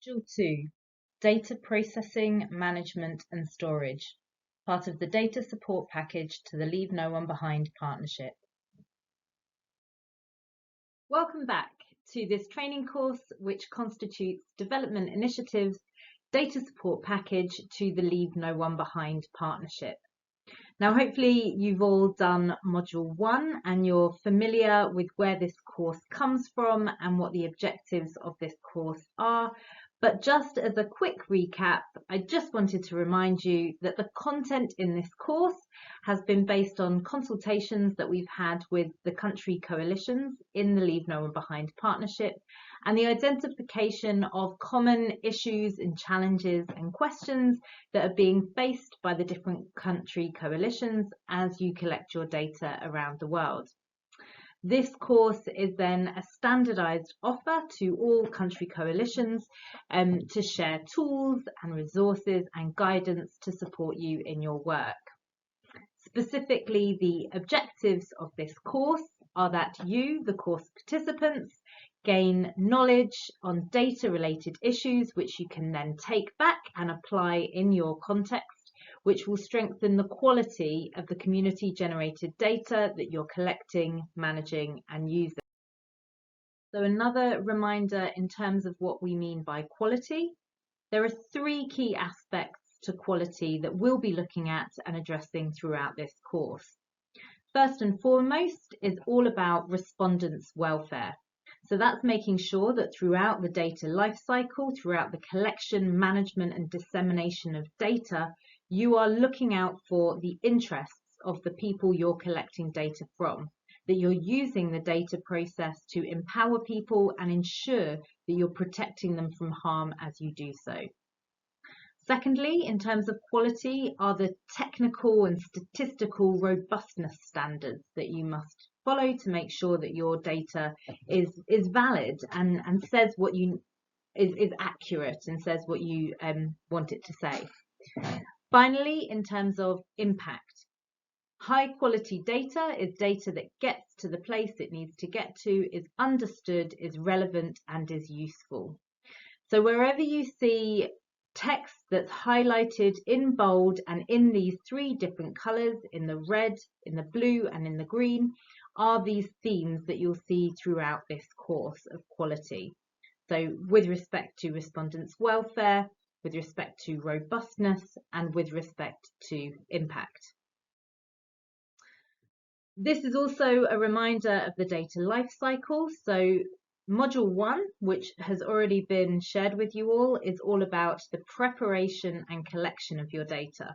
Module 2 Data Processing, Management and Storage, part of the data support package to the Leave No One Behind partnership. Welcome back to this training course, which constitutes development initiatives data support package to the Leave No One Behind partnership. Now, hopefully you've all done Module 1 and you're familiar with where this course comes from and what the objectives of this course are. But just as a quick recap, I just wanted to remind you that the content in this course has been based on consultations that we've had with the country coalitions in the Leave No One Behind partnership and the identification of common issues and challenges and questions that are being faced by the different country coalitions as you collect your data around the world. This course is then a standardised offer to all country coalitions to share tools and resources and guidance to support you in your work. Specifically, the objectives of this course are that you, the course participants, gain knowledge on data-related issues which you can then take back and apply in your context, which will strengthen the quality of the community-generated data that you're collecting, managing and using. So another reminder in terms of what we mean by quality, there are three key aspects to quality that we'll be looking at and addressing throughout this course. First and foremost is all about respondents' welfare. So that's making sure that throughout the data lifecycle, throughout the collection, management and dissemination of data, you are looking out for the interests of the people you're collecting data from, that you're using the data process to empower people and ensure that you're protecting them from harm as you do so. Secondly, in terms of quality, are the technical and statistical robustness standards that you must follow to make sure that your data is valid and says what you is accurate and says what you want it to say. Finally, in terms of impact, high quality data is data that gets to the place it needs to get to, is understood, is relevant and is useful. So wherever you see text that's highlighted in bold and in these three different colours, in the red, in the blue and in the green, are these themes that you'll see throughout this course of quality. So with respect to respondents' welfare, with respect to robustness and with respect to impact. This is also a reminder of the data lifecycle. So Module 1, which has already been shared with you all, is all about the preparation and collection of your data.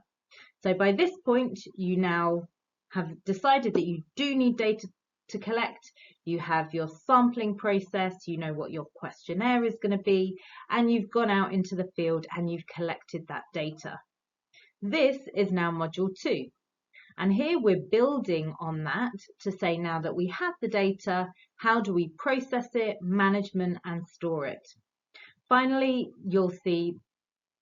So by this point, you now have decided that you do need data to collect. You have your sampling process, you know what your questionnaire is going to be, and you've gone out into the field and you've collected that data. This is now Module 2. And here we're building on that to say now that we have the data, how do we process it, management and store it? Finally, you'll see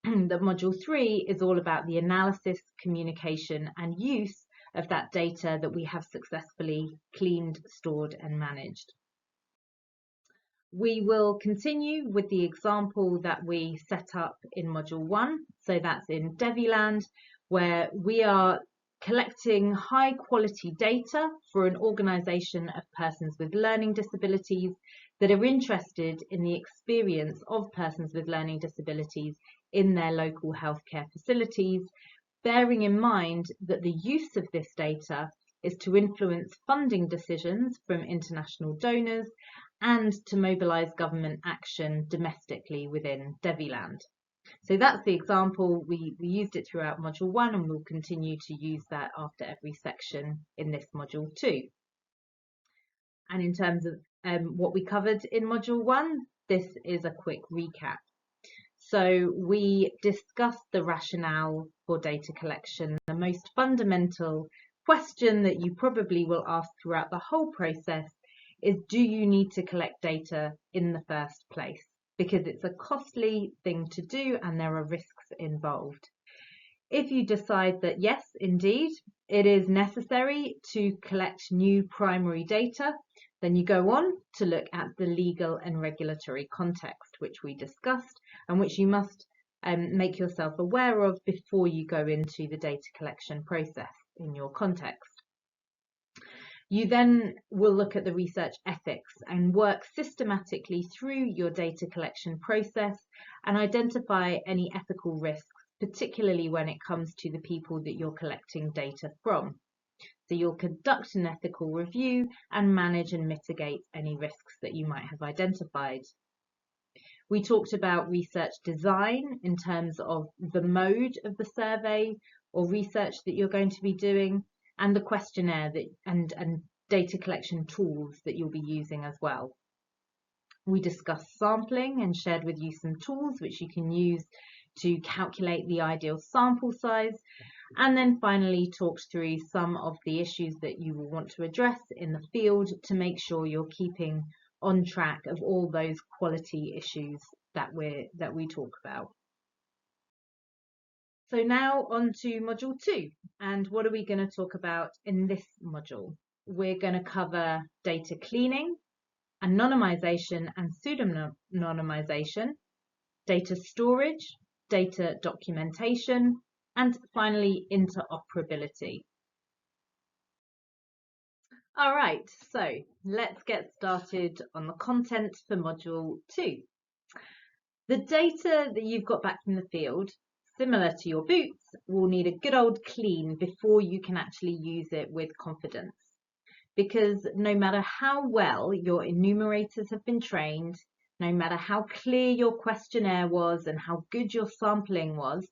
that Module 3 is all about the analysis, communication and use of that data that we have successfully cleaned, stored and managed. We will continue with the example that we set up in Module 1. So that's in Deviland, where we are collecting high quality data for an organisation of persons with learning disabilities that are interested in the experience of persons with learning disabilities in their local healthcare facilities, bearing in mind that the use of this data is to influence funding decisions from international donors and to mobilise government action domestically within Deviland. So that's the example. We used it throughout Module 1 and we'll continue to use that after every section in this Module 2. And in terms of what we covered in Module 1, this is a quick recap. So we discussed the rationale for data collection. The most fundamental question that you probably will ask throughout the whole process is, do you need to collect data in the first place? Because it's a costly thing to do and there are risks involved. If you decide that yes, indeed, it is necessary to collect new primary data, Then you go on to look at the legal and regulatory context, which we discussed and which you must make yourself aware of before you go into the data collection process in your context. You then will look at the research ethics and work systematically through your data collection process and identify any ethical risks, particularly when it comes to the people that you're collecting data from. So you'll conduct an ethical review and manage and mitigate any risks that you might have identified. We talked about research design in terms of the mode of the survey or research that you're going to be doing, and the questionnaire and data collection tools that you'll be using as well. We discussed sampling and shared with you some tools which you can use to calculate the ideal sample size, and then finally talked through some of the issues that you will want to address in the field to make sure you're keeping on track of all those quality issues that we talk about. So now on to Module 2, and what are we going to talk about in this module? We're going to cover data cleaning, anonymization and pseudonymization, data storage, data documentation, and finally interoperability. All right, so let's get started on the content for Module 2. The data that you've got back from the field, similar to your boots, will need a good old clean before you can actually use it with confidence. Because no matter how well your enumerators have been trained, no matter how clear your questionnaire was and how good your sampling was,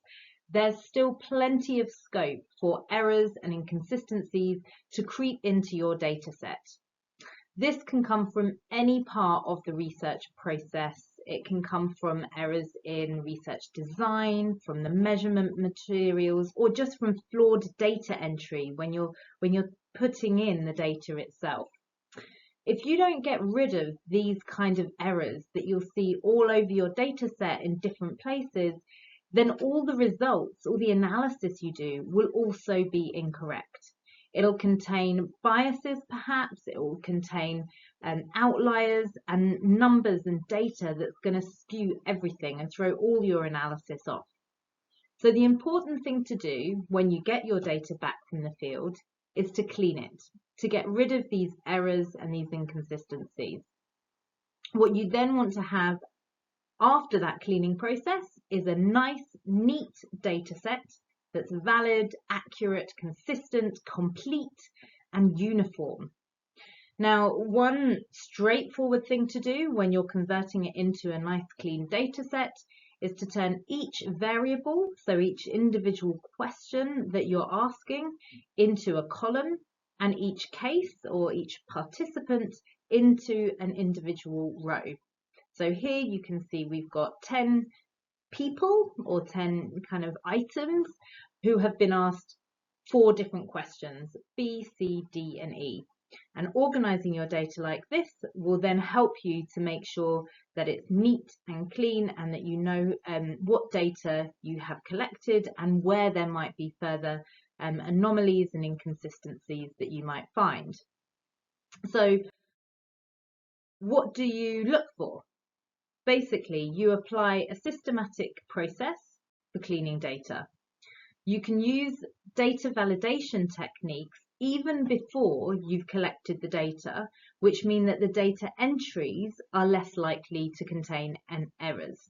there's still plenty of scope for errors and inconsistencies to creep into your data set. This can come from any part of the research process. It can come from errors in research design, from the measurement materials, or just from flawed data entry when you're putting in the data itself. If you don't get rid of these kind of errors that you'll see all over your data set in different places, then all the results, all the analysis you do will also be incorrect. It'll contain biases perhaps, it will contain outliers and numbers and data that's going to skew everything and throw all your analysis off. So the important thing to do when you get your data back from the field is to clean it, to get rid of these errors and these inconsistencies. What you then want to have after that cleaning process is a nice, neat data set that's valid, accurate, consistent, complete, and uniform. Now, one straightforward thing to do when you're converting it into a nice, clean data set is to turn each variable, so each individual question that you're asking, into a column, and each case or each participant into an individual row. So here you can see we've got 10 people or 10 kind of items who have been asked 4 different questions, B, C, D, and E. And organizing your data like this will then help you to make sure that it's neat and clean and that you know what data you have collected and where there might be further anomalies and inconsistencies that you might find. So what do you look for? Basically, you apply a systematic process for cleaning data. You can use data validation techniques even before you've collected the data, which mean that the data entries are less likely to contain errors.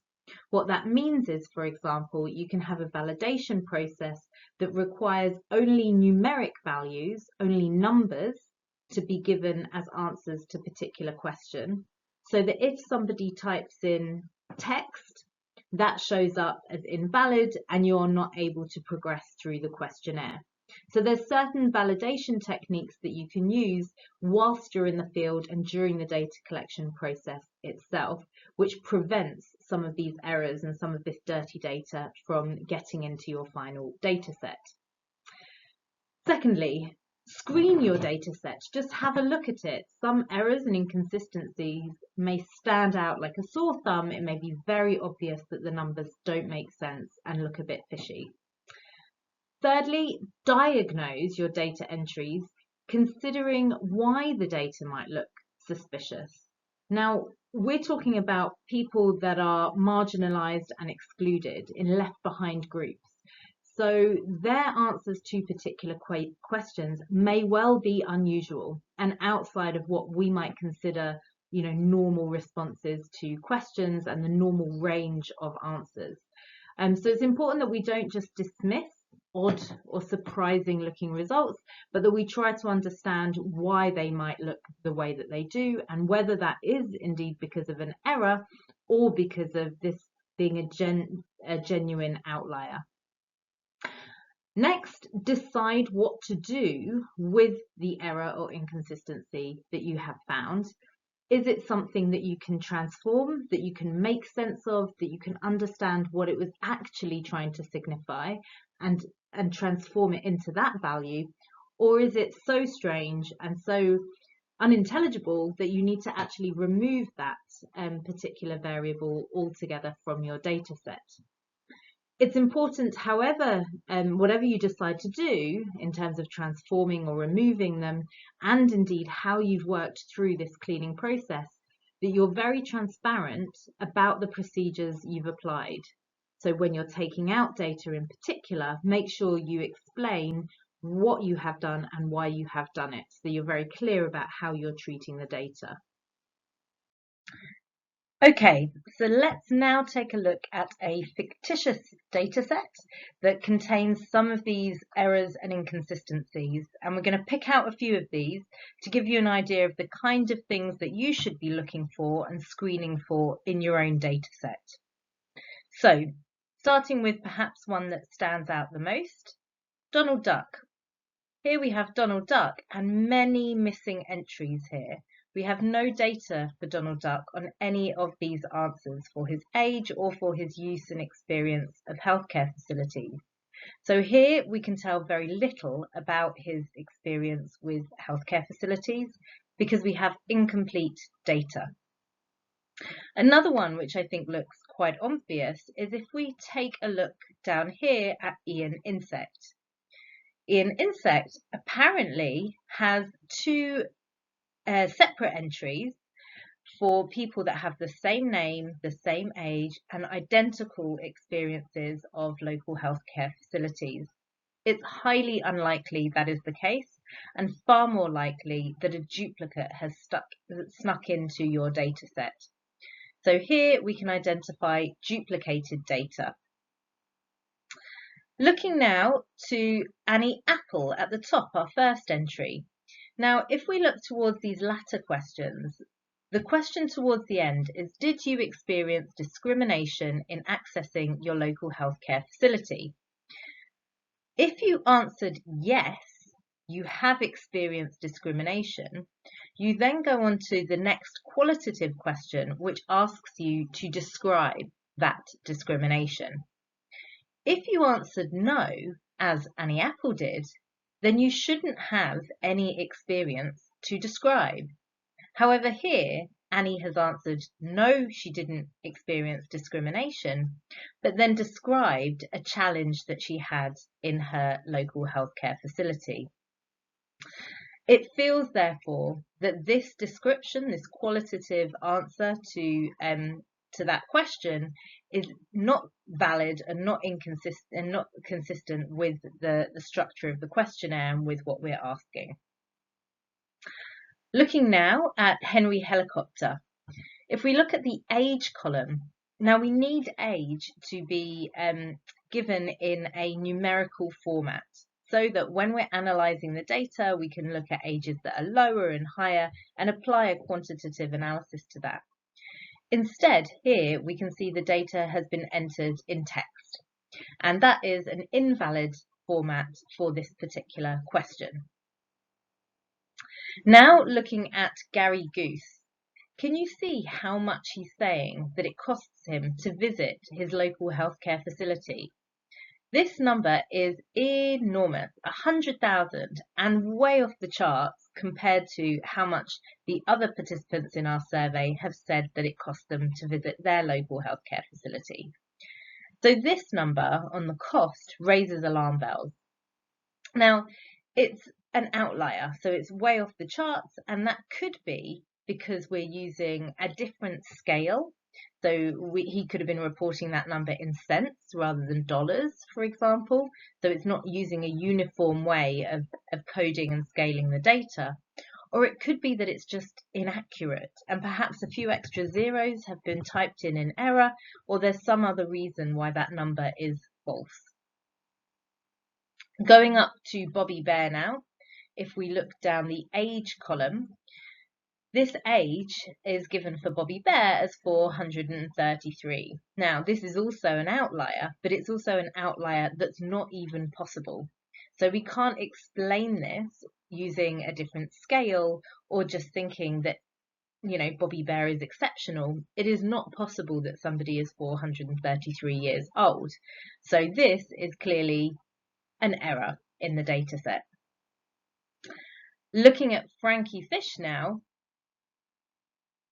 What that means is, for example, you can have a validation process that requires only numeric values, only numbers, to be given as answers to a particular question, so that if somebody types in text, that shows up as invalid and you're not able to progress through the questionnaire. So there's certain validation techniques that you can use whilst you're in the field and during the data collection process itself, which prevents some of these errors and some of this dirty data from getting into your final data set. Secondly, screen your data set. Just have a look at it. Some errors and inconsistencies may stand out like a sore thumb. It may be very obvious that the numbers don't make sense and look a bit fishy. Thirdly, diagnose your data entries, considering why the data might look suspicious. Now, we're talking about people that are marginalized and excluded in left behind groups. So their answers to particular questions may well be unusual and outside of what we might consider, normal responses to questions and the normal range of answers. So it's important that we don't just dismiss odd or surprising looking results, but that we try to understand why they might look the way that they do and whether that is indeed because of an error or because of this being a genuine outlier. Next, decide what to do with the error or inconsistency that you have found. Is it something that you can transform, that you can make sense of, that you can understand what it was actually trying to signify and transform it into that value? Or is it so strange and so unintelligible that you need to actually remove that particular variable altogether from your data set? It's important, however, whatever you decide to do in terms of transforming or removing them, and indeed how you've worked through this cleaning process, that you're very transparent about the procedures you've applied. So when you're taking out data in particular, make sure you explain what you have done and why you have done it, so you're very clear about how you're treating the data. Okay, so let's now take a look at a fictitious dataset that contains some of these errors and inconsistencies, and we're going to pick out a few of these to give you an idea of the kind of things that you should be looking for and screening for in your own dataset. So, starting with perhaps one that stands out the most, Donald Duck. Here we have Donald Duck and many missing entries here. We have no data for Donald Duck on any of these answers for his age or for his use and experience of healthcare facilities. So here we can tell very little about his experience with healthcare facilities because we have incomplete data. Another one which I think looks quite obvious is if we take a look down here at Ian Insect. Ian Insect apparently has two separate entries for people that have the same name, the same age, and identical experiences of local healthcare facilities. It's highly unlikely that is the case, and far more likely that a duplicate has snuck into your data set. So here we can identify duplicated data. Looking now to Annie Apple at the top, our first entry. Now, if we look towards these latter questions, the question towards the end is, did you experience discrimination in accessing your local healthcare facility? If you answered yes, you have experienced discrimination, you then go on to the next qualitative question, which asks you to describe that discrimination. If you answered no, as Annie Apple did, then you shouldn't have any experience to describe. However, here, Annie has answered no, she didn't experience discrimination, but then described a challenge that she had in her local healthcare facility. It feels, therefore, that this description, this qualitative answer to that question is not valid and not consistent with the structure of the questionnaire and with what we're asking. Looking now at Henry Helicopter. If we look at the age column, now we need age to be given in a numerical format, so that when we're analysing the data, we can look at ages that are lower and higher and apply a quantitative analysis to that. Instead, here we can see the data has been entered in text, and that is an invalid format for this particular question. Now looking at Gary Goose, can you see how much he's saying that it costs him to visit his local healthcare facility? This number is enormous, 100,000, and way off the charts compared to how much the other participants in our survey have said that it costs them to visit their local healthcare facility. So this number on the cost raises alarm bells. Now, it's an outlier, so it's way off the charts, and that could be because we're using a different scale. So he could have been reporting that number in cents rather than dollars, for example. So it's not using a uniform way of coding and scaling the data. Or it could be that it's just inaccurate and perhaps a few extra zeros have been typed in error, or there's some other reason why that number is false. Going up to Bobby Bear now, if we look down the age column, this age is given for Bobby Bear as 433. Now, this is also an outlier, but it's also an outlier that's not even possible. So we can't explain this using a different scale or just thinking that, Bobby Bear is exceptional. It is not possible that somebody is 433 years old. So this is clearly an error in the data set. Looking at Frankie Fish now,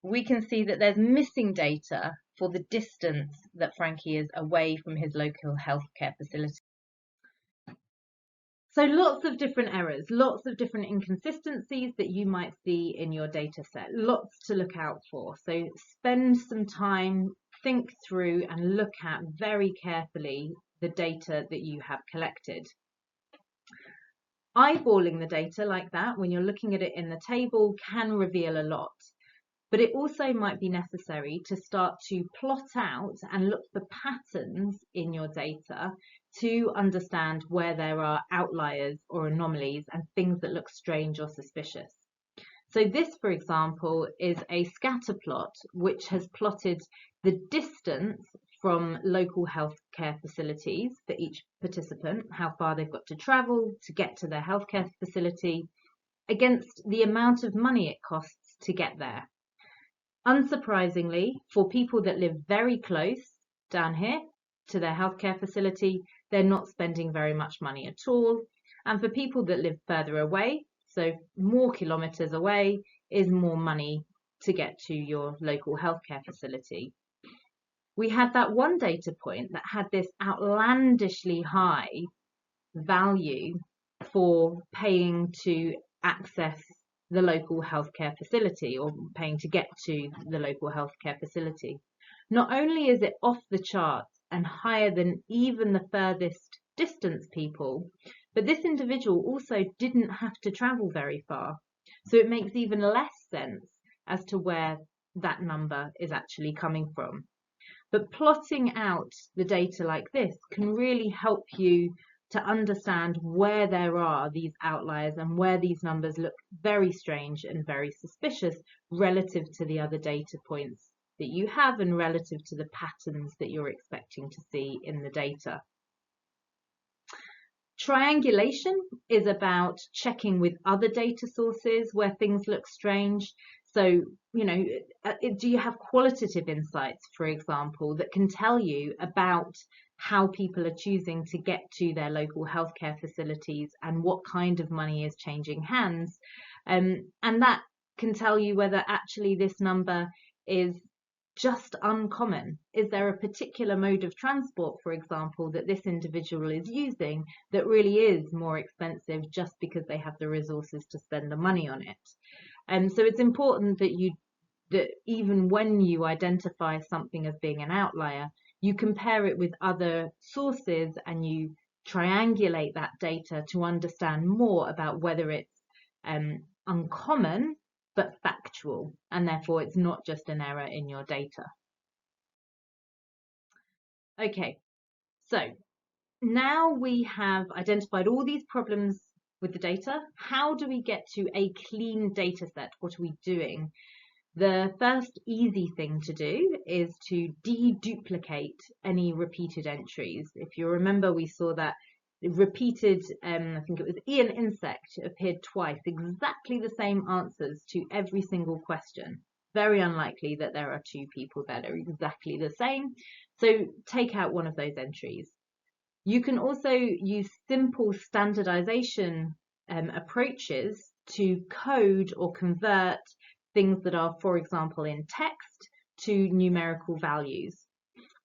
we can see that there's missing data for the distance that Frankie is away from his local healthcare facility. So lots of different errors, lots of different inconsistencies that you might see in your data set, lots to look out for. So spend some time, think through and look at very carefully the data that you have collected. Eyeballing the data like that, when you're looking at it in the table, can reveal a lot. But it also might be necessary to start to plot out and look for patterns in your data to understand where there are outliers or anomalies and things that look strange or suspicious. So this, for example, is a scatter plot which has plotted the distance from local healthcare facilities for each participant, how far they've got to travel to get to their healthcare facility, against the amount of money it costs to get there. Unsurprisingly, for people that live very close down here to their healthcare facility, they're not spending very much money at all. And for people that live further away, so more kilometers away, is more money to get to your local healthcare facility. We had that one data point that had this outlandishly high value for paying to access the local healthcare facility or paying to get to the local healthcare facility. Not only is it off the charts and higher than even the furthest distance people, but this individual also didn't have to travel very far. So it makes even less sense as to where that number is actually coming from. But plotting out the data like this can really help you to understand where there are these outliers and where these numbers look very strange and very suspicious relative to the other data points that you have and relative to the patterns that you're expecting to see in the data. Triangulation is about checking with other data sources where things look strange. So, do you have qualitative insights, for example, that can tell you about how people are choosing to get to their local healthcare facilities and what kind of money is changing hands? And that can tell you whether actually this number is just uncommon. Is there a particular mode of transport, for example, that this individual is using that really is more expensive just because they have the resources to spend the money on it? And so it's important that even when you identify something as being an outlier, you compare it with other sources and you triangulate that data to understand more about whether it's uncommon but factual, and therefore it's not just an error in your data. Okay, so now we have identified all these problems with the data. How do we get to a clean data set? What are we doing? The first easy thing to do is to deduplicate any repeated entries. If you remember, we saw that repeated, I think it was Ian Insect appeared twice, exactly the same answers to every single question. Very unlikely that there are two people that are exactly the same. So take out one of those entries. You can also use simple standardization approaches to code or convert things that are, for example, in text to numerical values.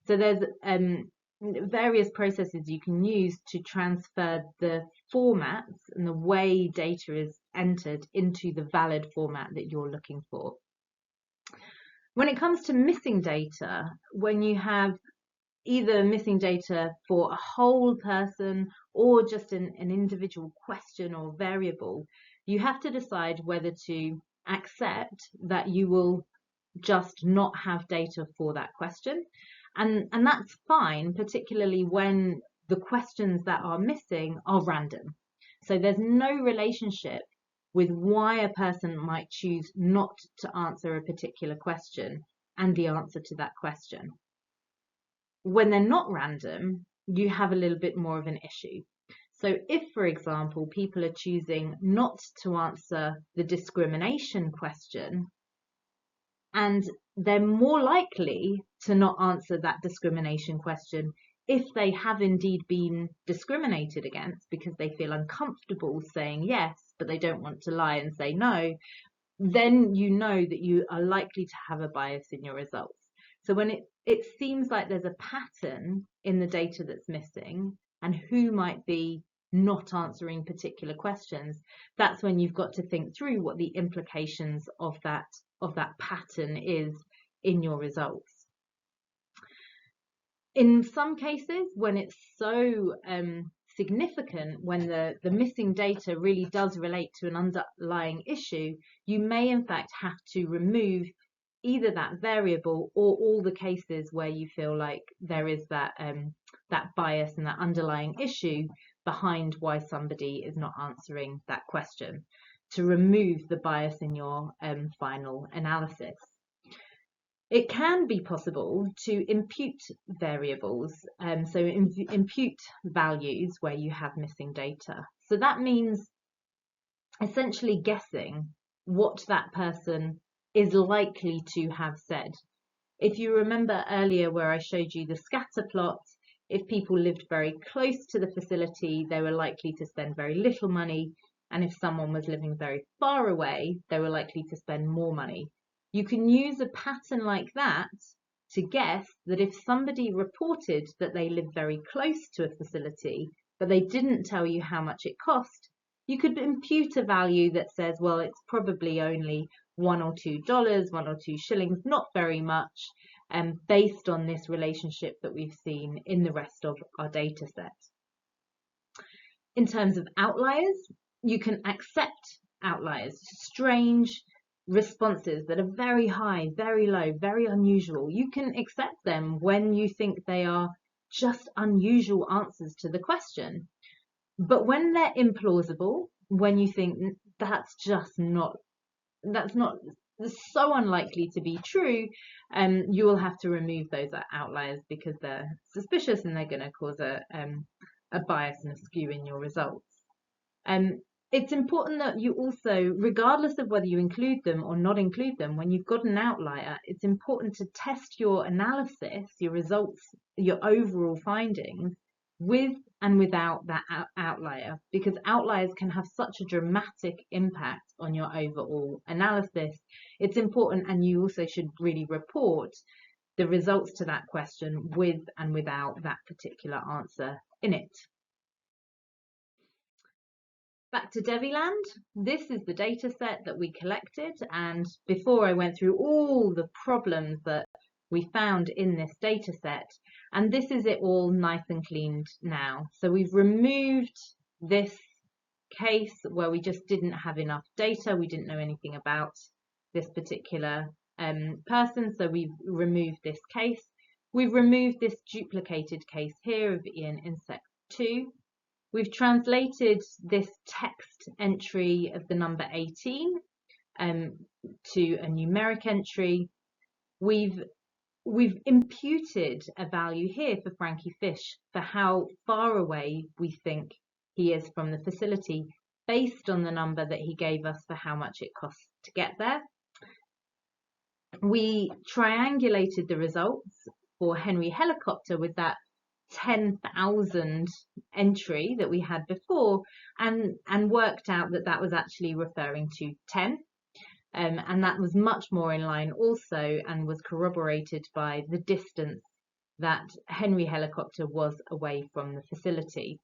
So there's various processes you can use to transfer the formats and the way data is entered into the valid format that you're looking for. When it comes to missing data, when you have either missing data for a whole person or just an individual question or variable, you have to decide whether to accept that you will just not have data for that question. And that's fine, particularly when the questions that are missing are random. So there's no relationship with why a person might choose not to answer a particular question and the answer to that question. When they're not random, you have a little bit more of an issue. So if, for example, people are choosing not to answer the discrimination question, and they're more likely to not answer that discrimination question if they have indeed been discriminated against because they feel uncomfortable saying yes, but they don't want to lie and say no, then you know that you are likely to have a bias in your results. So when it seems like there's a pattern in the data that's missing and who might be not answering particular questions, that's when you've got to think through what the implications of that pattern is in your results. In some cases, when it's so significant, when the missing data really does relate to an underlying issue, you may in fact have to remove either that variable or all the cases where you feel like there is that bias and that underlying issue behind why somebody is not answering that question, to remove the bias in your final analysis. It can be possible to impute variables, so impute values where you have missing data. So that means essentially guessing what that person is likely to have said. If you remember earlier where I showed you the scatter plot, if people lived very close to the facility, they were likely to spend very little money, and if someone was living very far away, they were likely to spend more money. You can use a pattern like that to guess that if somebody reported that they live very close to a facility, but they didn't tell you how much it cost, you could impute a value that says, well, it's probably only $1 or $2, 1 or 2 shillings, not very much, based on this relationship that we've seen in the rest of our data set. In terms of outliers, you can accept outliers, strange responses that are very high, very low, very unusual. You can accept them when you think they are just unusual answers to the question. But when they're implausible, when you think that's so unlikely to be true, you will have to remove those outliers because they're suspicious and they're going to cause a bias and a skew in your results. It's important that you also, regardless of whether you include them or not include them, when you've got an outlier, it's important to test your analysis, your results, your overall findings with and without that outlier, because outliers can have such a dramatic impact on your overall analysis. It's important, and you also should really report the results to that question with and without that particular answer in it. Back to Deviland, this is the data set that we collected, and before I went through all the problems that we found in this data set, and this is it all nice and cleaned now. So we've removed this case where we just didn't have enough data, we didn't know anything about this particular person, so we've removed this case. We've removed this duplicated case here of Ian Insect 2. We've translated this text entry of the number 18 to a numeric entry. We've imputed a value here for Frankie Fish for how far away we think he is from the facility based on the number that he gave us for how much it costs to get there. We triangulated the results for Henry Helicopter with that 10,000 entry that we had before, and worked out that that was actually referring to 10, and that was much more in line also, and was corroborated by the distance that Henry Helicopter was away from the facility.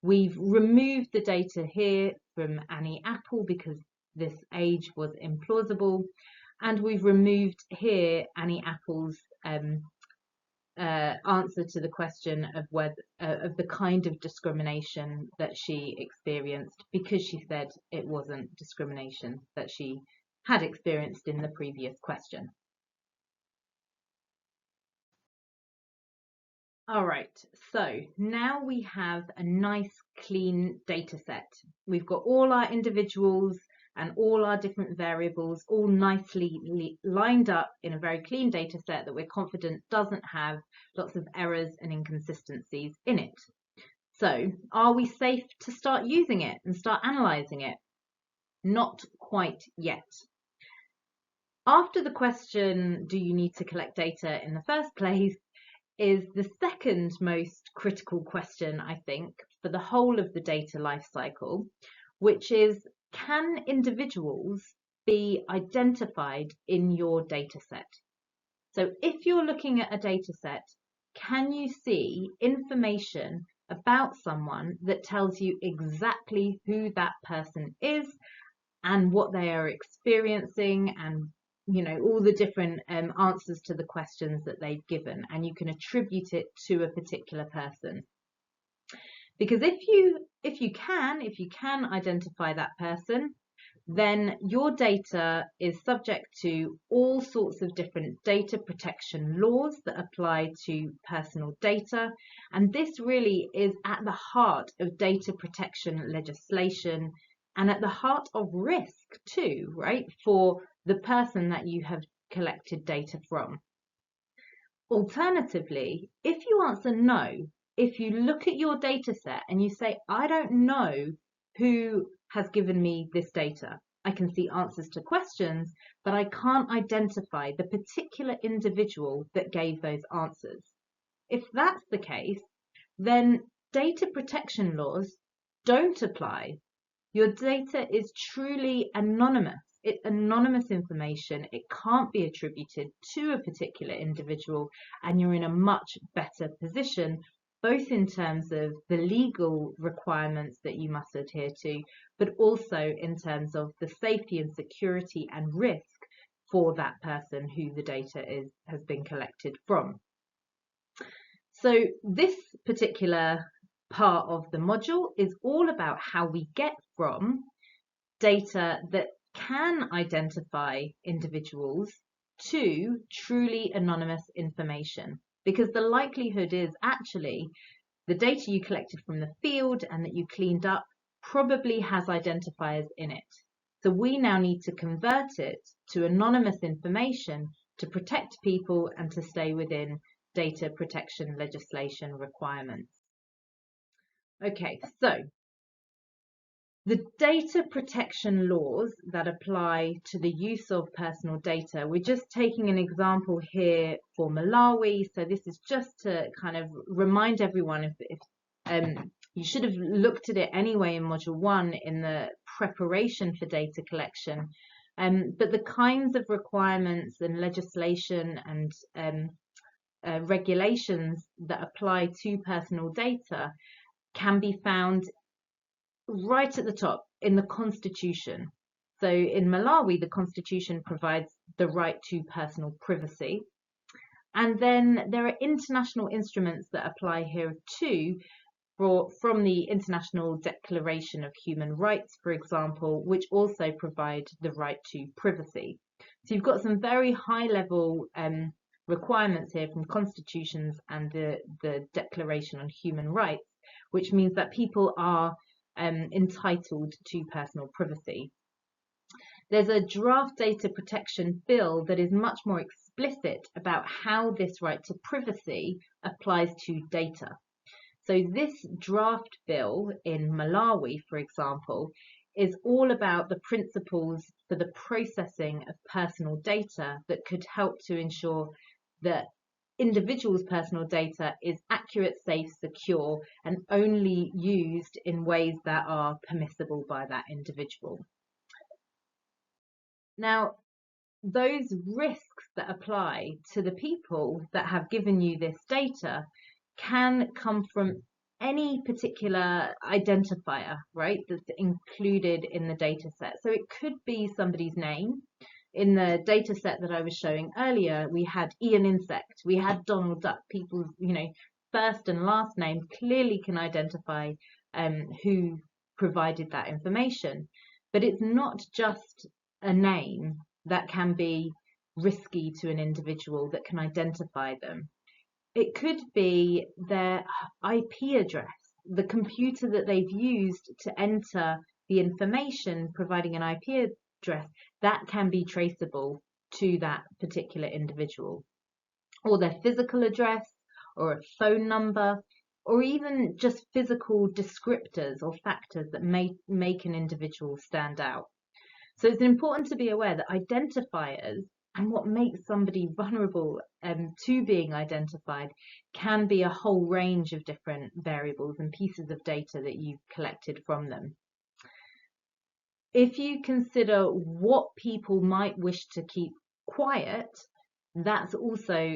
We've removed the data here from Annie Apple because this age was implausible, And we've removed here Annie Apple's answer to the question of whether of the kind of discrimination that she experienced, because she said it wasn't discrimination that she had experienced in the previous question. All right, so now we have a nice clean data set. We've got all our individuals and all our different variables all nicely lined up in a very clean data set that we're confident doesn't have lots of errors and inconsistencies in it. So are we safe to start using it and start analysing it? Not quite yet. After the question, do you need to collect data in the first place, is the second most critical question, I think, for the whole of the data lifecycle, which is, can individuals be identified in your data set? So if you're looking at a data set, can you see information about someone that tells you exactly who that person is and what they are experiencing, and all the different answers to the questions that they've given, and you can attribute it to a particular person? Because if you can identify that person, then your data is subject to all sorts of different data protection laws that apply to personal data. And this really is at the heart of data protection legislation and at the heart of risk too, right, for the person that you have collected data from. Alternatively, if you answer no, if you look at your data set and you say, I don't know who has given me this data, I can see answers to questions, but I can't identify the particular individual that gave those answers. If that's the case, then data protection laws don't apply. Your data is truly anonymous. It's anonymous information. It can't be attributed to a particular individual, and you're in a much better position, both in terms of the legal requirements that you must adhere to, but also in terms of the safety and security and risk for that person who the data has been collected from. So this particular part of the module is all about how we get from data that can identify individuals to truly anonymous information, because the likelihood is actually the data you collected from the field and that you cleaned up probably has identifiers in it. So we now need to convert it to anonymous information to protect people and to stay within data protection legislation requirements. Okay, so the data protection laws that apply to the use of personal data, we're just taking an example here for Malawi. So this is just to kind of remind everyone, if you should have looked at it anyway in Module 1 in the preparation for data collection. But the kinds of requirements and legislation and regulations that apply to personal data can be found right at the top in the Constitution. So in Malawi, the Constitution provides the right to personal privacy. And then there are international instruments that apply here too, from the International Declaration of Human Rights, for example, which also provide the right to privacy. So you've got some very high-level requirements here from constitutions and the Declaration on Human Rights, which means that people are entitled to personal privacy. There's a draft data protection bill that is much more explicit about how this right to privacy applies to data. So this draft bill in Malawi, for example, is all about the principles for the processing of personal data that could help to ensure that individuals' personal data is accurate, safe, secure, and only used in ways that are permissible by that individual. Now, those risks that apply to the people that have given you this data can come from any particular identifier, right, that's included in the data set. So it could be somebody's name, in the data set that I was showing earlier, we had Ian Insect, we had Donald Duck. People's, first and last name clearly can identify who provided that information. But it's not just a name that can be risky to an individual that can identify them. It could be their IP address, the computer that they've used to enter the information, providing an IP address, that can be traceable to that particular individual, or their physical address, or a phone number, or even just physical descriptors or factors that may make an individual stand out. So it's important to be aware that identifiers and what makes somebody vulnerable to being identified can be a whole range of different variables and pieces of data that you've collected from them. If you consider what people might wish to keep quiet, that's also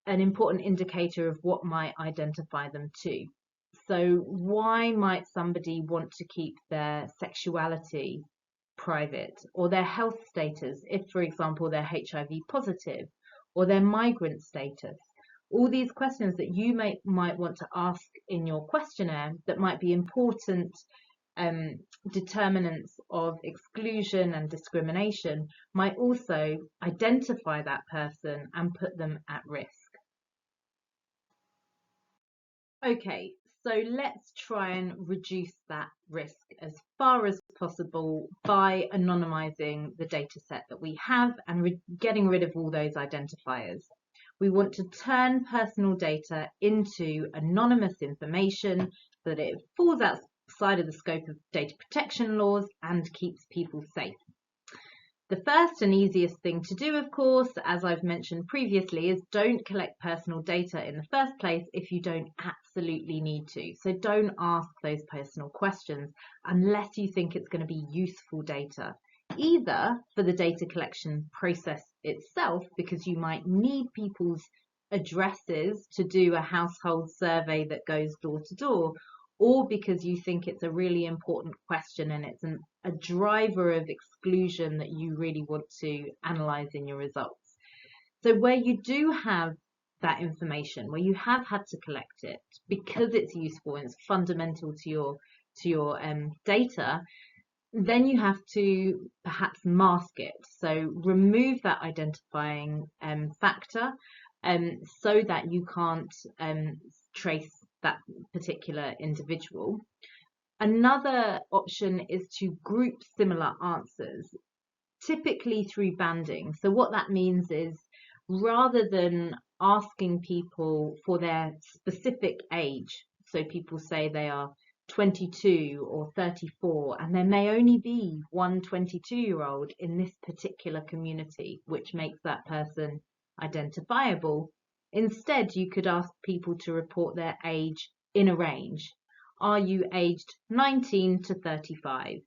an important indicator of what might identify them too. So why might somebody want to keep their sexuality private, or their health status, if for example they're HIV positive, or their migrant status? All these questions that you might want to ask in your questionnaire that might be important determinants of exclusion and discrimination might also identify that person and put them at risk. Okay, so let's try and reduce that risk as far as possible by anonymizing the data set that we have and getting rid of all those identifiers. We want to turn personal data into anonymous information so that it falls outside of the scope of data protection laws and keeps people safe. The first and easiest thing to do, of course, as I've mentioned previously, is don't collect personal data in the first place if you don't absolutely need to. So don't ask those personal questions unless you think it's going to be useful data, either for the data collection process itself, because you might need people's addresses to do a household survey that goes door to door, or because you think it's a really important question and it's a driver of exclusion that you really want to analyze in your results. So where you do have that information, where you have had to collect it because it's useful and it's fundamental to your data, then you have to perhaps mask it. So remove that identifying factor so that you can't trace that particular individual. Another option is to group similar answers, typically through banding. So what that means is, rather than asking people for their specific age, so people say they are 22 or 34, and there may only be one 22-year-old in this particular community, which makes that person identifiable. Instead, you could ask people to report their age in a range. Are you aged 19 to 35?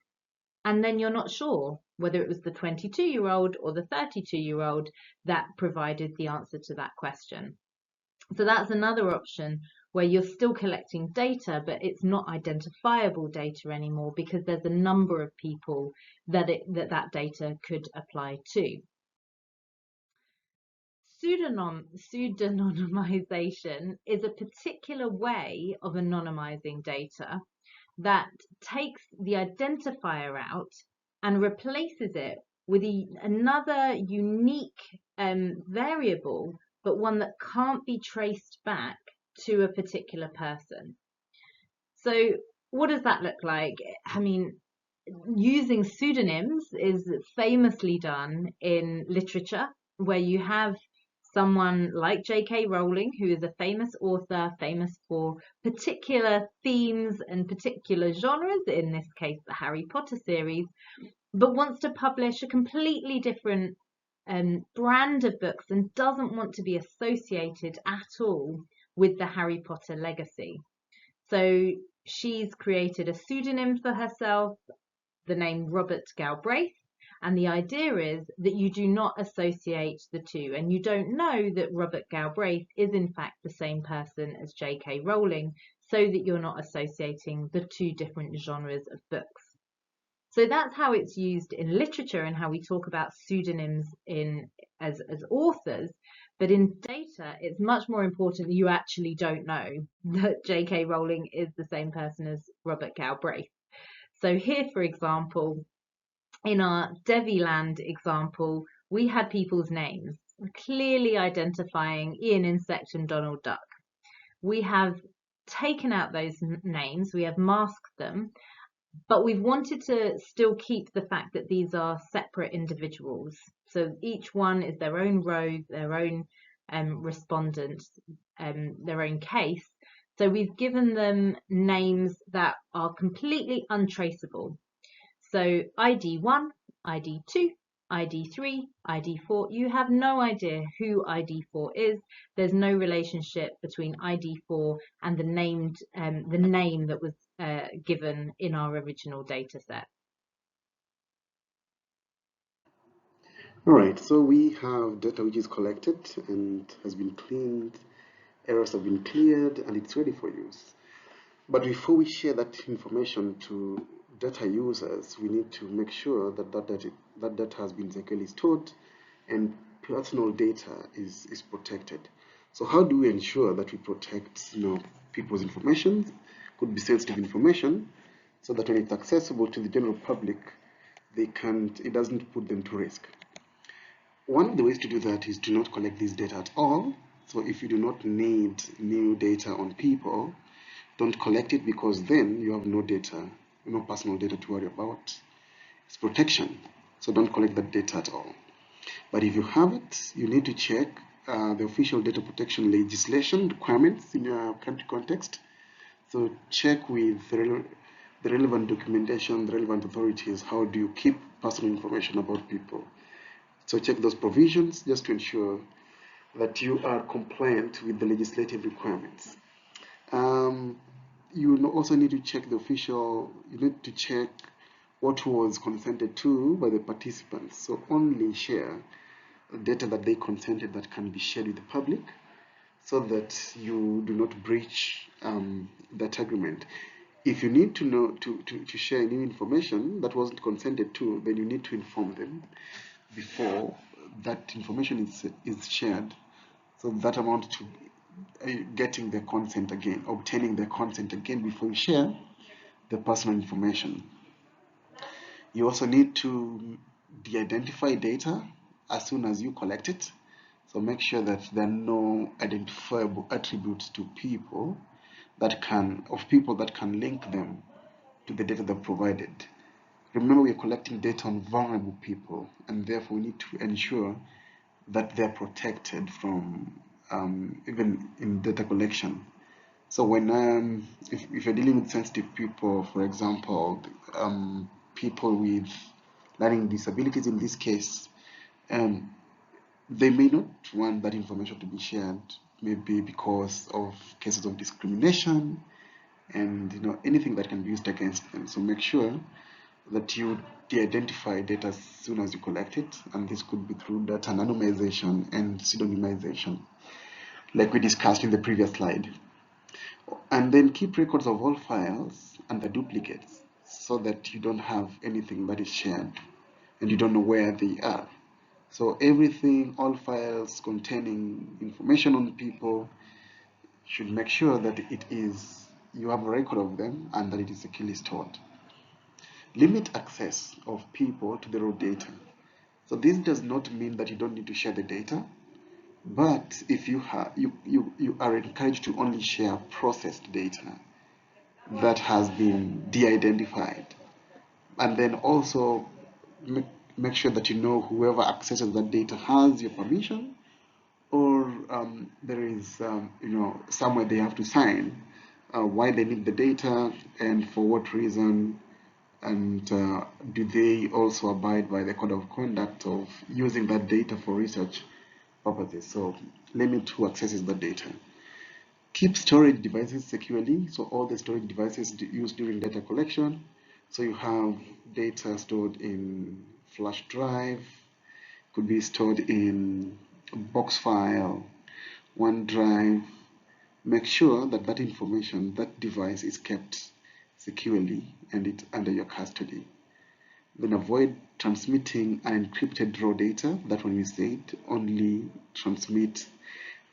And then you're not sure whether it was the 22-year-old or the 32-year-old that provided the answer to that question. So that's another option where you're still collecting data, but it's not identifiable data anymore because there's a number of people that data could apply to. Pseudonymization is a particular way of anonymizing data that takes the identifier out and replaces it with another unique variable, but one that can't be traced back to a particular person. So what does that look like? I mean, using pseudonyms is famously done in literature, where you have someone like J.K. Rowling, who is a famous author, famous for particular themes and particular genres, in this case the Harry Potter series, but wants to publish a completely different brand of books and doesn't want to be associated at all with the Harry Potter legacy. So she's created a pseudonym for herself, the name Robert Galbraith, and the idea is that you do not associate the two, and you don't know that Robert Galbraith is in fact the same person as J.K. Rowling, so that you're not associating the two different genres of books. So that's how it's used in literature and how we talk about pseudonyms as authors. But in data, it's much more important that you actually don't know that J.K. Rowling is the same person as Robert Galbraith. So here, for example, in our Deviland example, we had people's names, clearly identifying Ian Insect and Donald Duck. We have taken out those names, we have masked them, but we've wanted to still keep the fact that these are separate individuals. So each one is their own row, their own respondent, their own case. So we've given them names that are completely untraceable. So ID1, ID2, ID3, ID4, you have no idea who ID4 is. There's no relationship between ID4 and the name that was given in our original data set. All right, so we have data which is collected and has been cleaned, errors have been cleared, and it's ready for use. But before we share that information to data users, we need to make sure that that data has been securely stored and personal data is protected. So how do we ensure that we protect people's information, could be sensitive information, so that when it's accessible to the general public, it doesn't put them to risk? One of the ways to do that is to not collect this data at all. So if you do not need new data on people, don't collect it, because then you have no data, no personal data to worry about. It's protection. So don't collect that data at all. But if you have it, you need to check the official data protection legislation requirements in your country context. So check with the relevant documentation, the relevant authorities, how do you keep personal information about people. So check those provisions just to ensure that you are compliant with the legislative requirements. You also need to check what was consented to by the participants. So only share data that they consented that can be shared with the public, so that you do not breach that agreement. If you need to know to share new information that wasn't consented to, then you need to inform them before that information is shared, so that amount to getting their consent again, obtaining their consent again before you share the personal information. You also need to de-identify data as soon as you collect it. So make sure that there are no identifiable attributes to people that can link them to the data they've provided. Remember, we are collecting data on vulnerable people, and therefore we need to ensure that they're protected from even in data collection. So when if you're dealing with sensitive people, for example, people with learning disabilities in this case, they may not want that information to be shared, maybe because of cases of discrimination and anything that can be used against them. So make sure that you de-identify data as soon as you collect it, and this could be through data anonymization and pseudonymization, like we discussed in the previous slide. And then keep records of all files and the duplicates, so that you don't have anything that is shared and you don't know where they are. So everything, all files containing information on people, should make sure that you have a record of them and that it is securely stored. Limit access of people to the raw data. So this does not mean that you don't need to share the data, but if you are encouraged to only share processed data that has been de-identified, and then also make sure that whoever accesses that data has your permission, or there is somewhere they have to sign why they need the data and for what reason, and do they also abide by the code of conduct of using that data for research purposes. So limit who accesses the data. Keep storage devices securely, so all the storage devices used during data collection. So you have data stored in flash drive, could be stored in a box file, OneDrive. Make sure that that information, that device is kept securely and it's under your custody. Then avoid transmitting unencrypted raw data. That one we said, only transmit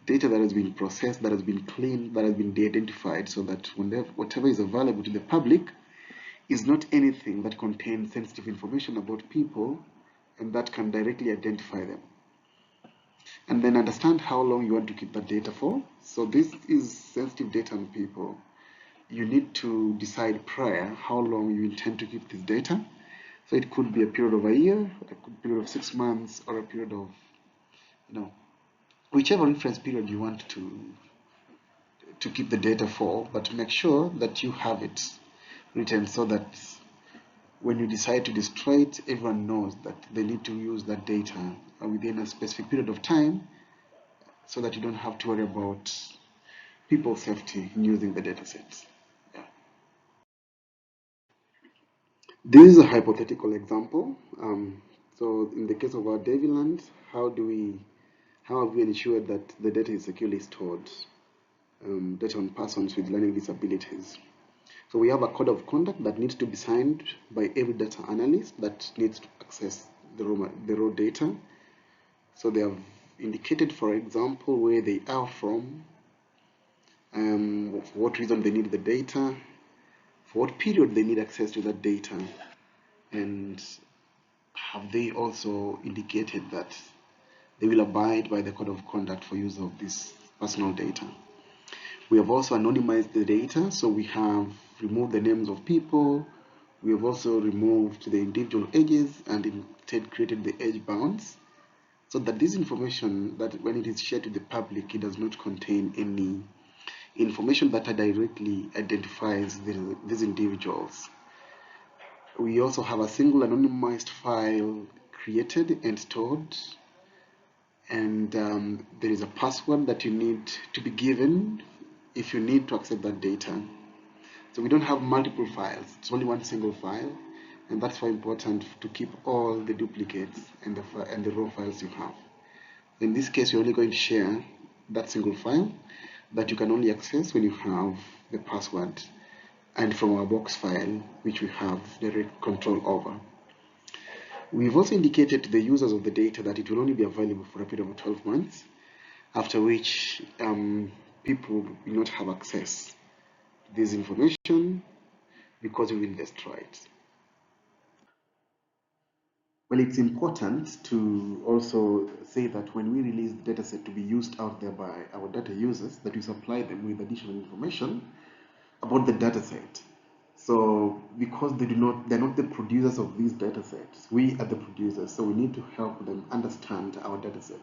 data that has been processed, that has been cleaned, that has been de-identified, so that whatever is available to the public is not anything that contains sensitive information about people and that can directly identify them. And then understand how long you want to keep that data for. So this is sensitive data on people. You need to decide prior how long you intend to keep this data. So it could be a period of a year, a period of 6 months, or a period of, whichever reference period you want to keep the data for, but make sure that you have it written so that when you decide to destroy it, everyone knows that they need to use that data within a specific period of time so that you don't have to worry about people's safety in using the data sets. Yeah. This is a hypothetical example. So in the case of our Deviland, how have we ensured that the data is securely stored, data on persons with learning disabilities? So we have a code of conduct that needs to be signed by every data analyst that needs to access the raw data. So they have indicated, for example, where they are from, for what reason they need the data, for what period they need access to that data, and have they also indicated that they will abide by the code of conduct for use of this personal data. We have also anonymized the data, so we have removed the names of people. We have also removed the individual ages and instead created the age bounds, so that this information, that when it is shared to the public, it does not contain any information that directly identifies these individuals. We also have a single anonymized file created and stored, and there is a password that you need to be given if you need to access that data. So we don't have multiple files, it's only one single file, and that's why important to keep all the duplicates and the raw files you have. In this case, you're only going to share that single file that you can only access when you have the password and from our box file, which we have direct control over. We've also indicated to the users of the data that it will only be available for a period of 12 months, after which people will not have access to this information because we will destroy it. Well, it's important to also say that when we release the dataset to be used out there by our data users, that we supply them with additional information about the dataset. So because they're not the producers of these datasets, we are the producers, so we need to help them understand our dataset.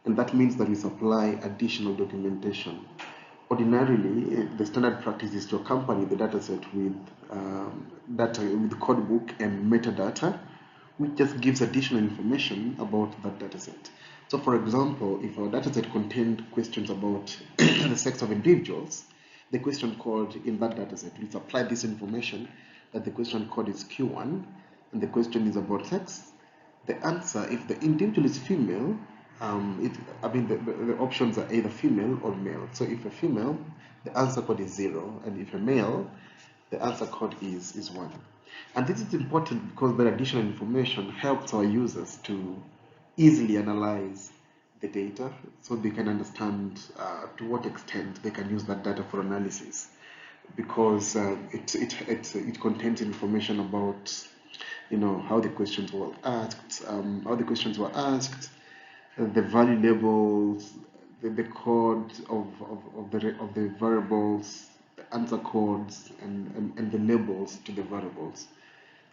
And that means that we supply additional documentation. Ordinarily, the standard practice is to accompany the dataset with with codebook and metadata, which just gives additional information about that dataset. So for example, if our dataset contained questions about the sex of individuals, the question code in that dataset will supply this information that the question code is Q1 and the question is about sex. The answer, if the individual is female, the options are either female or male. So if a female, the answer code is 0, and if a male, the answer code is 1. And this is important because the additional information helps our users to easily analyze the data so they can understand to what extent they can use that data for analysis, because it contains information about how the questions were asked, the value labels, the code of the variables, the answer codes, and the labels to the variables.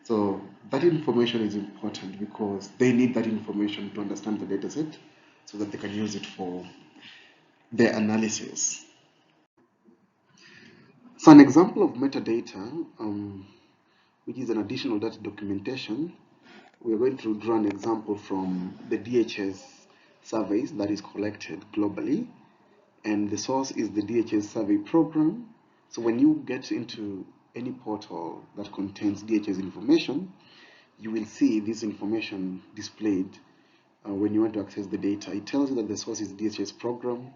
So that information is important because they need that information to understand the dataset so that they can use it for their analysis. So an example of metadata, which is an additional data documentation, we are going to draw an example from the DHS surveys that is collected globally, and the source is the DHS survey program. So when you get into any portal that contains DHS information, you will see this information displayed when you want to access the data. It tells you that the source is DHS program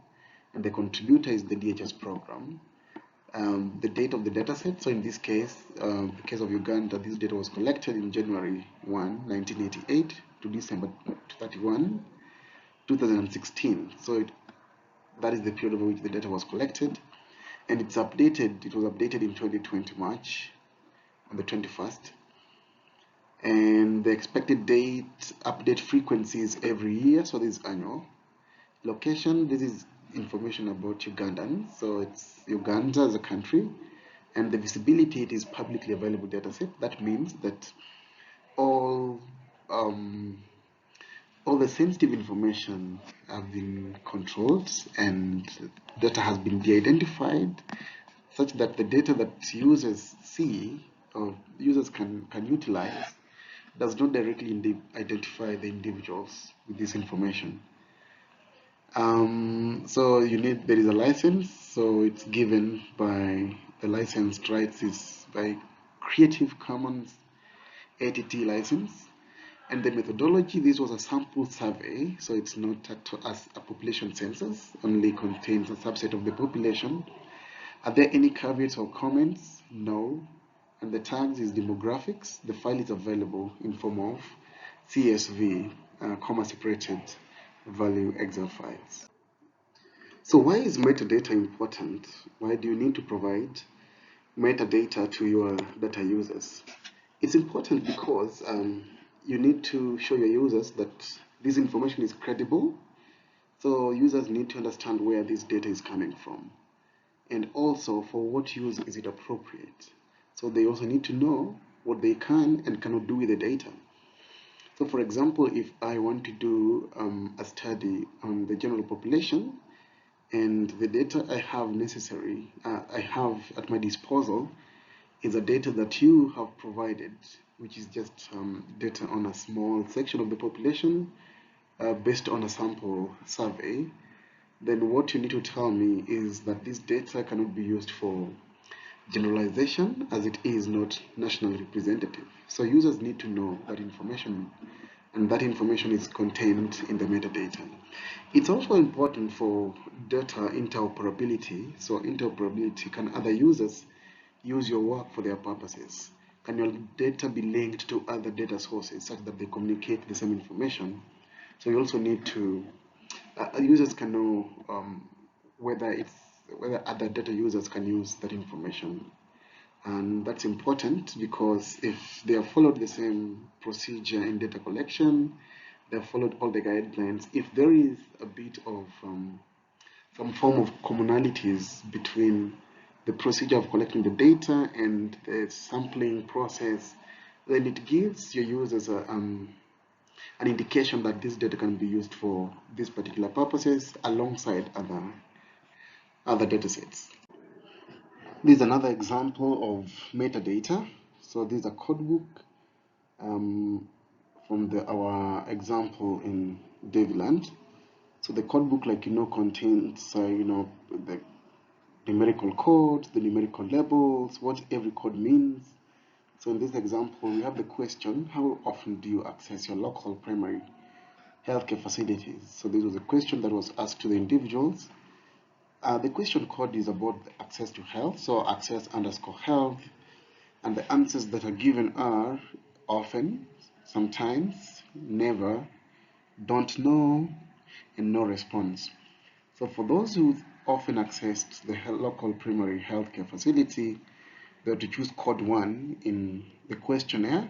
and the contributor is the DHS program. the date of the data set. So in this case, the case of Uganda, this data was collected in January 1, 1988 to December 31, 2016. So that is the period over which the data was collected. And it's updated, it was updated in 2020 March on the 21st. And the expected date update frequency is every year, so this is annual. Location, this is information about Ugandans, so it's Uganda as a country. And the visibility, it is publicly available data set. That means that all the sensitive information have been controlled and data has been de-identified such that the data that users see or users can utilize does not directly identify the individuals with this information. So there is a license, so it's given by the licensed rights is by Creative Commons ATT license. And the methodology, this was a sample survey, so it's not as a population census, only contains a subset of the population. Are there any caveats or comments? No. And the tags is demographics. The file is available in form of CSV, comma separated value Excel files. So why is metadata important? Why do you need to provide metadata to your data users? It's important because you need to show your users that this information is credible. So users need to understand where this data is coming from. And also for what use is it appropriate. So they also need to know what they can and cannot do with the data. So for example, if I want to do a study on the general population, and the data I have at my disposal is a data that you have provided, which is just data on a small section of the population based on a sample survey, then what you need to tell me is that this data cannot be used for generalization as it is not nationally representative. So users need to know that information, and that information is contained in the metadata. It's also important for data interoperability. So interoperability, can other users use your work for their purposes? Can your data be linked to other data sources such that they communicate the same information? So you also need to, users can know whether other data users can use that information. And that's important because if they have followed the same procedure in data collection, they have followed all the guidelines, if there is a bit of some form of commonalities between the procedure of collecting the data and the sampling process, then it gives your users an indication that this data can be used for these particular purposes alongside other data sets. This is another example of metadata. So this is a codebook from our example in Deviland. So the codebook, contains the numerical codes, the numerical labels, what every code means. So in this example, we have the question: how often do you access your local primary healthcare facilities? So this was a question that was asked to the individuals. The question code is about access to health, so access_health, and the answers that are given are often, sometimes, never, don't know, and no response. So for those who often accessed the local primary healthcare facility, they have to choose code 1 in the questionnaire.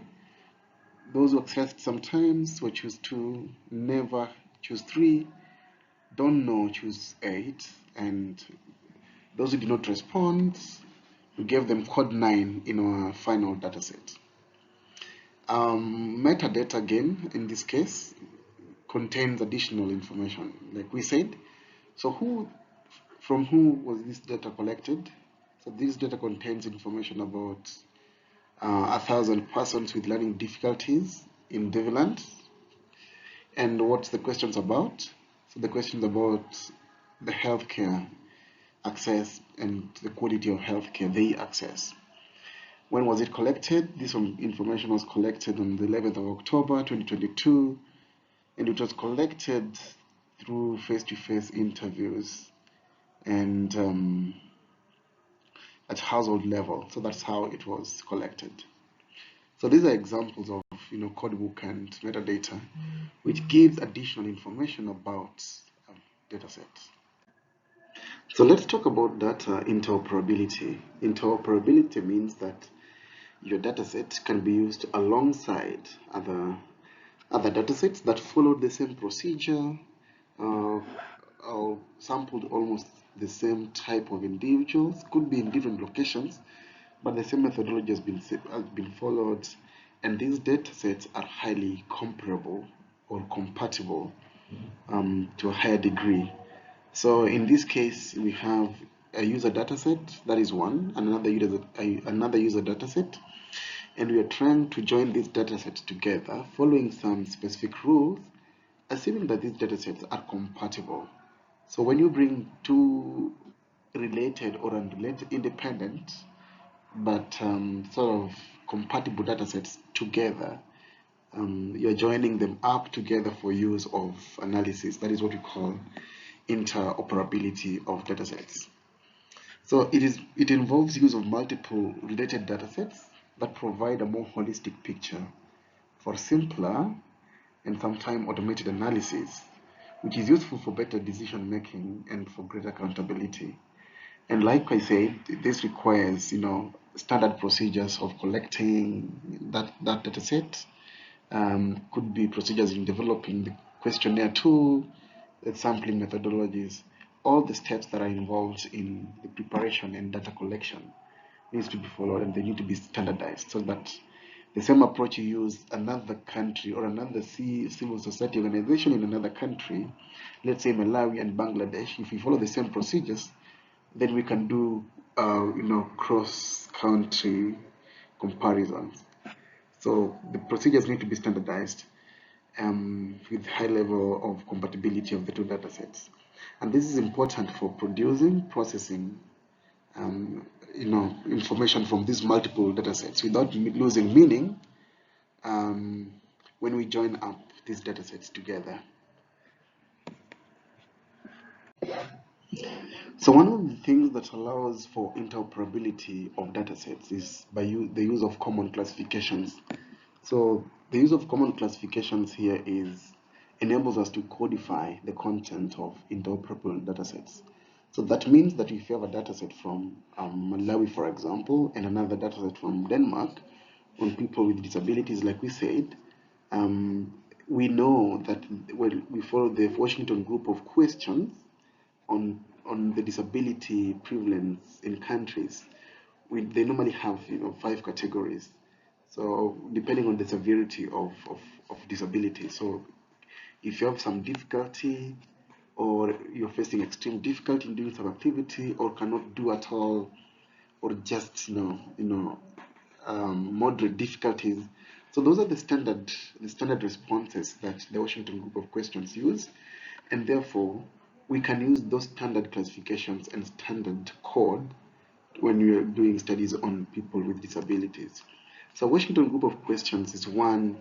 Those who accessed sometimes will choose 2, never choose 3, don't know choose 8, and those who did not respond, we gave them code 9 in our final data set. Metadata, again, in this case, contains additional information, like we said. So from who was this data collected? So this data contains information about 1,000 persons with learning difficulties in Deviland. And what's the questions about? So the questions about the healthcare access and the quality of healthcare they access. When was it collected? This information was collected on the 11th of October 2022, and it was collected through face-to-face interviews and at household level. So that's how it was collected. So these are examples of codebook and metadata, which gives additional information about data sets. So let's talk about data interoperability. Interoperability means that your dataset can be used alongside other datasets that follow the same procedure or sampled almost the same type of individuals, could be in different locations, but the same methodology has been followed, and these datasets are highly comparable or compatible to a higher degree. So in this case, we have a user dataset, that is one, and another user dataset, and we are trying to join these datasets together following some specific rules, assuming that these datasets are compatible. So when you bring two related or unrelated, independent, but sort of compatible datasets together, you're joining them up together for use of analysis. That is what we call interoperability of datasets. So it involves use of multiple related datasets that provide a more holistic picture for simpler and sometimes automated analysis, which is useful for better decision making and for greater accountability. And like I said, this requires standard procedures of collecting that data set. Could be procedures in developing the questionnaire tool, the sampling methodologies, all the steps that are involved in the preparation and data collection needs to be followed, and they need to be standardized so that the same approach you use another country or another civil society organization in another country, let's say Malawi and Bangladesh, if we follow the same procedures, then we can do cross-country comparisons. So the procedures need to be standardized with high level of compatibility of the two data sets. And this is important for producing, processing, information from these multiple data sets without losing meaning when we join up these data sets together. So one of the things that allows for interoperability of datasets is by the use of common classifications. So the use of common classifications here enables us to codify the content of interoperable datasets. So that means that if you have a dataset from Malawi, for example, and another dataset from Denmark on people with disabilities, like we said, we know that when we follow the Washington group of questions on the disability prevalence in countries, they normally have 5 categories. So depending on the severity of disability. So if you have some difficulty, or you're facing extreme difficulty in doing some activity, or cannot do at all, or just moderate difficulties. So those are the standard responses that the Washington group of questions use, and therefore we can use those standard classifications and standard code when we are doing studies on people with disabilities. So Washington group of questions is one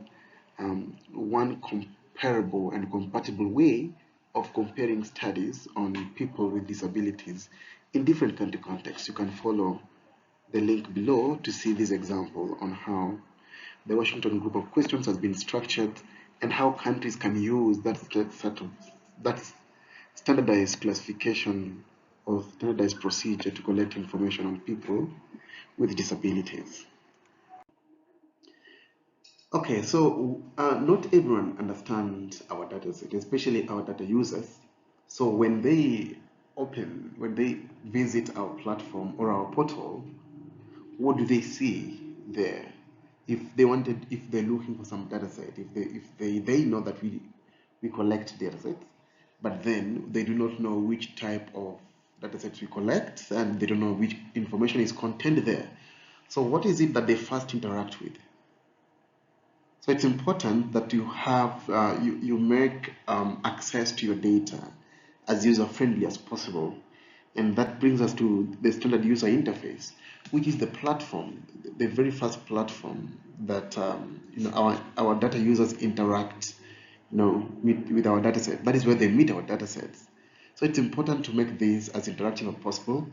comparable and compatible way of comparing studies on people with disabilities in different country contexts. You can follow the link below to see this example on how the Washington group of questions has been structured and how countries can use that standardized classification or standardized procedure to collect information on people with disabilities. Okay, so not everyone understands our data set, especially our data users. So when they visit our platform or our portal, what do they see there? If they're looking for some data set, if they know that we collect data sets, but then they do not know which type of data sets we collect, and they don't know which information is contained there. So what is it that they first interact with? So it's important that you have you make access to your data as user-friendly as possible, and that brings us to the standard user interface, which is the platform, the very first platform that our data users interact, with our data set. That is where they meet our data sets. So it's important to make this as interactive as possible,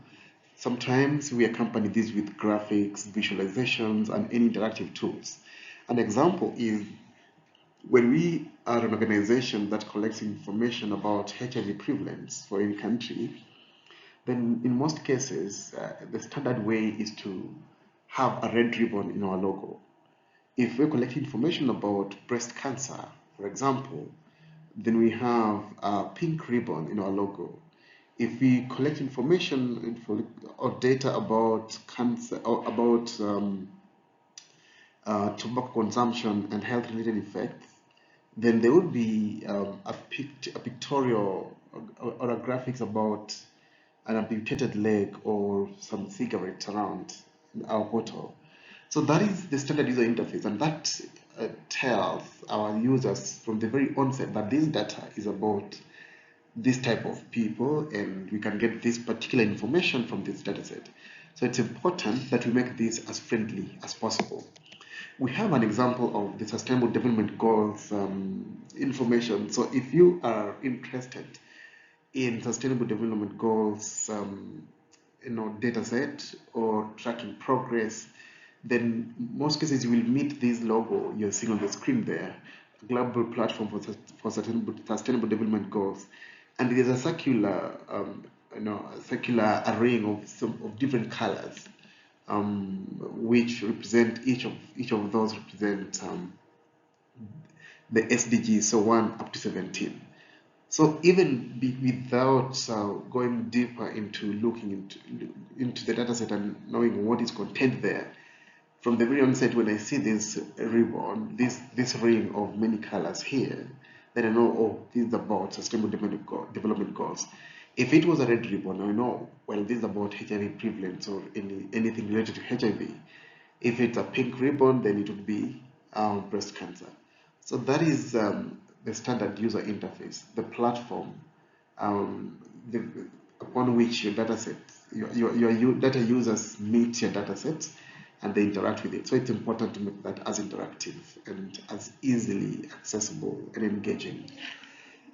Sometimes we accompany this with graphics, visualizations, and any interactive tools. An example is when we are an organization that collects information about HIV prevalence for any country, then in most cases, the standard way is to have a red ribbon in our logo. If we're collecting information about breast cancer, for example, then we have a pink ribbon in our logo. If we collect information or data about cancer or about tobacco consumption and health-related effects, then there would be a pictorial or a graphics about an amputated leg or some cigarettes around our portal. So that is the standard user interface, and that tells our users from the very onset that this data is about this type of people, and we can get this particular information from this dataset. So it's important that we make this as friendly as possible. We have an example of the Sustainable Development Goals information. So if you are interested in Sustainable Development Goals, data set or tracking progress, then most cases you will meet this logo you're seeing on the screen there, global platform for sustainable development goals, and there's a circular, circular array of different colors, which represent each of those represent the SDGs, so 1 up to 17. So even without going deeper into looking into the dataset and knowing what is contained there, from the very onset, when I see this ribbon, this ring of many colors here, then I know, oh, this is about sustainable development goals. If it was a red ribbon, I know, well, this is about HIV prevalence or anything related to HIV. If it's a pink ribbon, then it would be breast cancer. So that is the standard user interface, the platform upon which your your data users meet your data sets and they interact with it. So it's important to make that as interactive and as easily accessible and engaging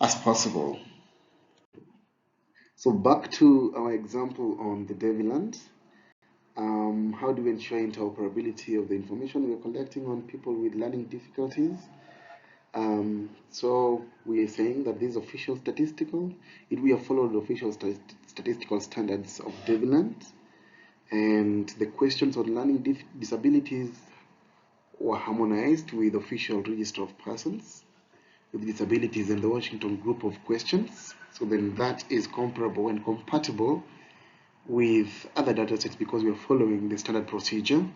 as possible. So back to our example on the Deviland. How do we ensure interoperability of the information we're collecting on people with learning difficulties? So we are saying that this official statistical, we have followed the official statistical standards of Deviland, and the questions on learning disabilities were harmonized with the official register of persons with disabilities and the Washington group of questions. So then that is comparable and compatible with other datasets because we are following the standard procedure.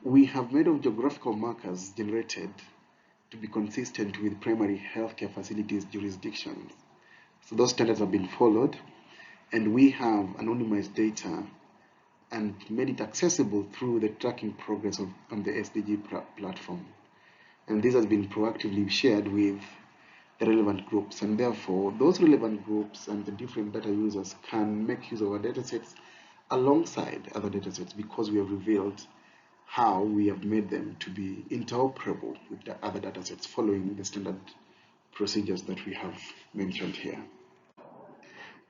We have made of geographical markers generated to be consistent with primary healthcare facilities jurisdictions. So those standards have been followed, and we have anonymized data and made it accessible through the tracking progress on the SDG platform. And this has been proactively shared with the relevant groups, and therefore those relevant groups and the different data users can make use of our datasets alongside other datasets because we have revealed how we have made them to be interoperable with the other datasets following the standard procedures that we have mentioned here.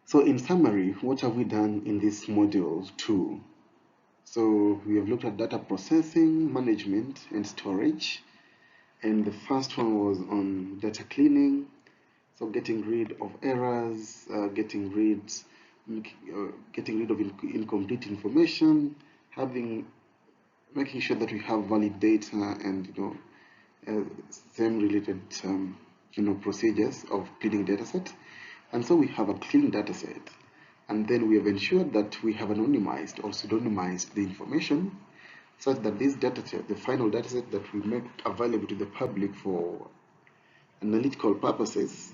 So in summary, what have we done in this module 2? So we have looked at data processing, management, and storage. And the first one was on data cleaning, so getting rid of errors, getting rid of incomplete information, making sure that we have valid data and same related procedures of cleaning dataset. And so we have a clean dataset, and then we have ensured that we have anonymized or pseudonymized the information such that this dataset, the final dataset that we make available to the public for analytical purposes,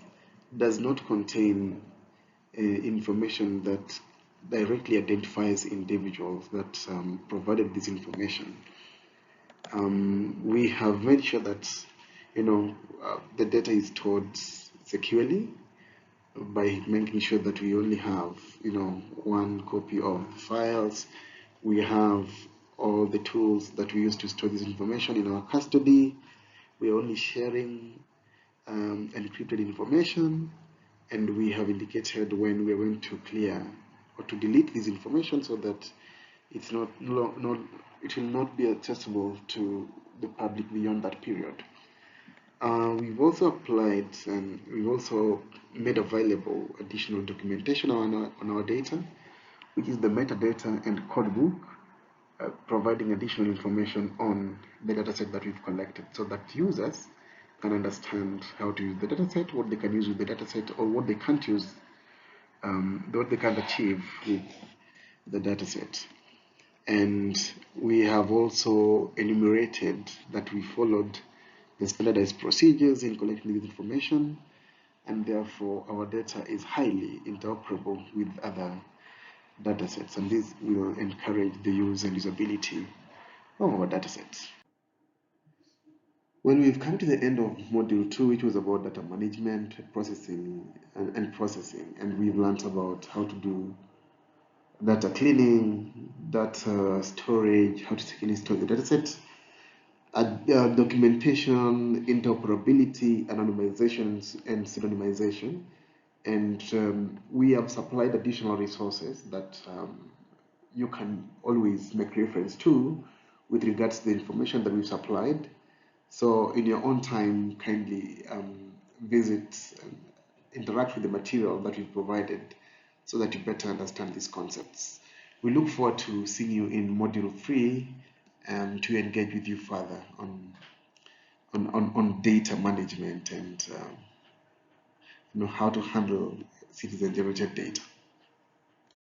does not contain information that directly identifies individuals that provided this information. We have made sure that the data is stored securely by making sure that we only have one copy of files. We have all the tools that we use to store this information in our custody. We are only sharing encrypted information, and we have indicated when we are going to clear or to delete this information so that it's it will not be accessible to the public beyond that period. We've also applied and we've also made available additional documentation on our data, which is the metadata and codebook, providing additional information on the dataset that we've collected so that users can understand how to use the dataset, what they can use with the dataset, or what they can't use, what they can't achieve with the dataset. And we have also enumerated that we followed the standardized procedures in collecting this information, and therefore our data is highly interoperable with other datasets, and this will encourage the use and usability of our datasets. When we've come to the end of Module 2, which was about data management, processing, and processing, and we've learned about how to do data cleaning, data storage, how to securely store the dataset, documentation, interoperability, anonymizations, and pseudonymization. And we have supplied additional resources that you can always make reference to with regards to the information that we've supplied. So in your own time, kindly visit and interact with the material that we've provided so that you better understand these concepts. We look forward to seeing you in Module 3 and to engage with you further on data management and how to handle citizen-generated data.